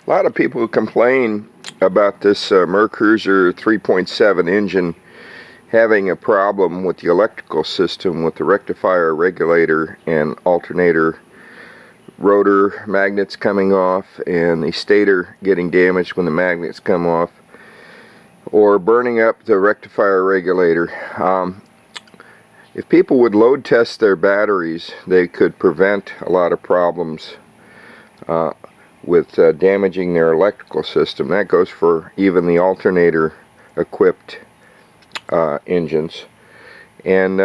A lot of people complain about this Mercruiser 3.7 engine having a problem with the electrical system, with the rectifier, regulator, and alternator rotor magnets coming off, and the stator getting damaged when the magnets come off, or burning up the rectifier regulator. If people would load test their batteries, they could prevent a lot of problems with damaging their electrical system. That goes for even the alternator equipped engines. And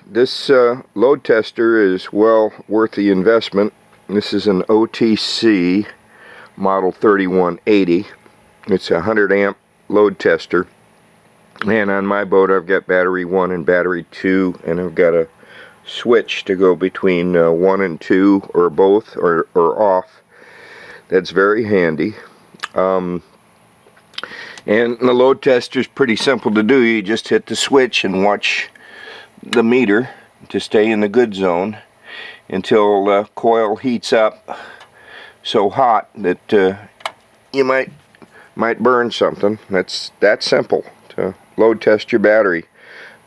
this load tester is well worth the investment. This is an OTC model 3180. It's a 100 amp load tester, and on my boat I've got battery 1 and battery 2, and I've got a switch to go between 1 and 2 or both or off. That's very handy. And the load tester is pretty simple to do. You just hit the switch and watch the meter to stay in the good zone until the coil heats up so hot that you might burn something. That's that simple to load test your battery.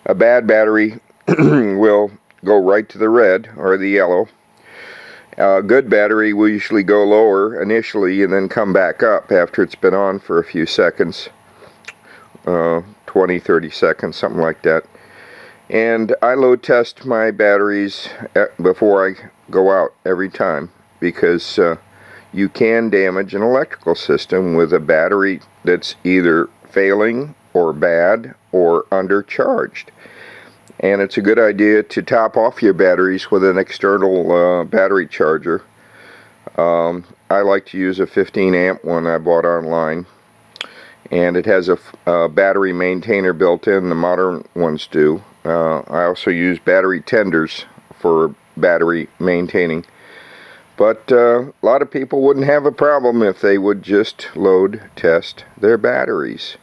A bad battery will go right to the red or the yellow. A good battery will usually go lower initially and then come back up after it's been on for a few seconds, 20, 30 seconds, something like that. And I load test my batteries before I go out every time, because you can damage an electrical system with a battery that's either failing or bad or undercharged. And it's a good idea to top off your batteries with an external battery charger. I like to use a 15 amp one I bought online, and it has a battery maintainer built in. The modern ones do. I also use battery tenders for battery maintaining. But a lot of people wouldn't have a problem if they would just load test their batteries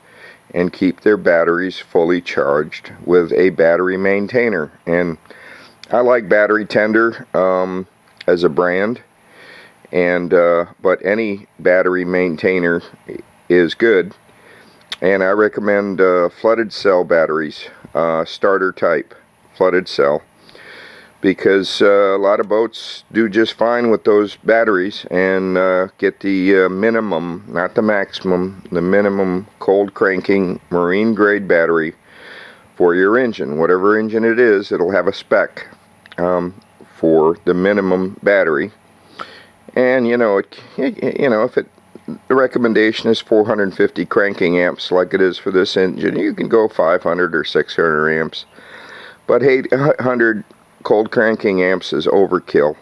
and keep their batteries fully charged with a battery maintainer. And I like Battery Tender as a brand, and but any battery maintainer is good. And I recommend flooded cell batteries, starter type flooded cell, because a lot of boats do just fine with those batteries and get the minimum, not the maximum, the minimum cold cranking marine grade battery for your engine. Whatever engine it is, it'll have a spec for the minimum battery. And if the recommendation is 450 cranking amps like it is for this engine, you can go 500 or 600 amps. But 800 cold cranking amps is overkill.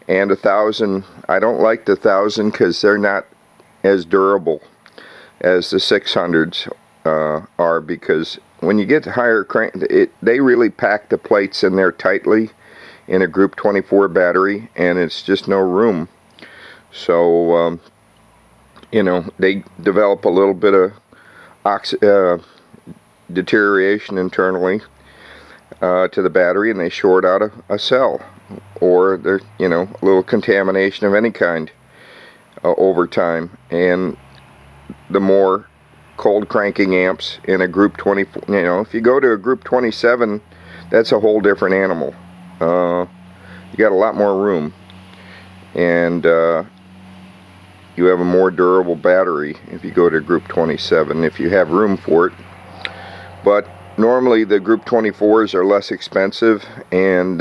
And 1,000, I don't like the 1,000 because they're not as durable as the 600s are, because when you get higher crank, they really pack the plates in there tightly in a Group 24 battery, and it's just no room. So they develop a little bit of deterioration internally to the battery, and they short out a cell, or there's a little contamination of any kind over time. And the more cold cranking amps in a Group 24, if you go to a Group 27, that's a whole different animal. You got a lot more room, and you have a more durable battery if you go to Group 27, if you have room for it. But normally the Group 24s are less expensive, and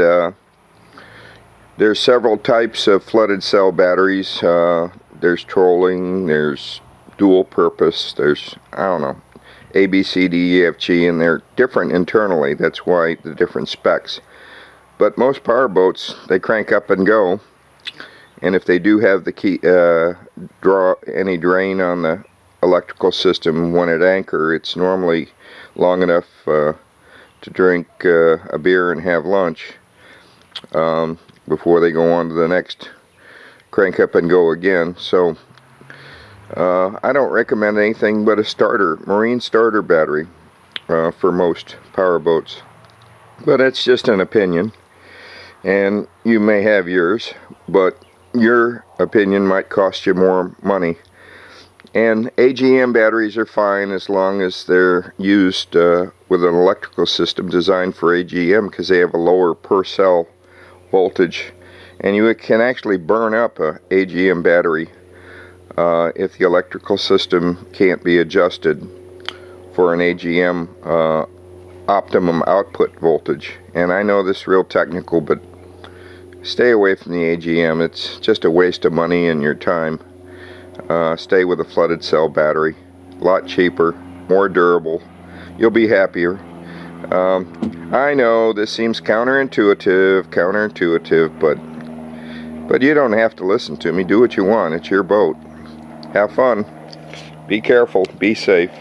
there's several types of flooded cell batteries. There's trolling, there's dual purpose, there's, A, B, C, D, E, F, G, and they're different internally. That's why the different specs. But most power boats, they crank up and go. And if they do have the key, draw any drain on the electrical system when at anchor, it's normally long enough to drink a beer and have lunch before they go on to the next crank up and go again. So I don't recommend anything but a marine starter battery for most power boats. But it's just an opinion, and you may have yours, but your opinion might cost you more money. And AGM batteries are fine as long as they're used with an electrical system designed for AGM, because they have a lower per cell voltage, and you can actually burn up a AGM battery if the electrical system can't be adjusted for an AGM optimum output voltage. And I know this is real technical, but stay away from the AGM. It's just a waste of money and your time. Stay with a flooded cell battery. A lot cheaper, more durable. You'll be happier. I know this seems counterintuitive, but you don't have to listen to me. Do what you want. It's your boat. Have fun. Be careful. Be safe.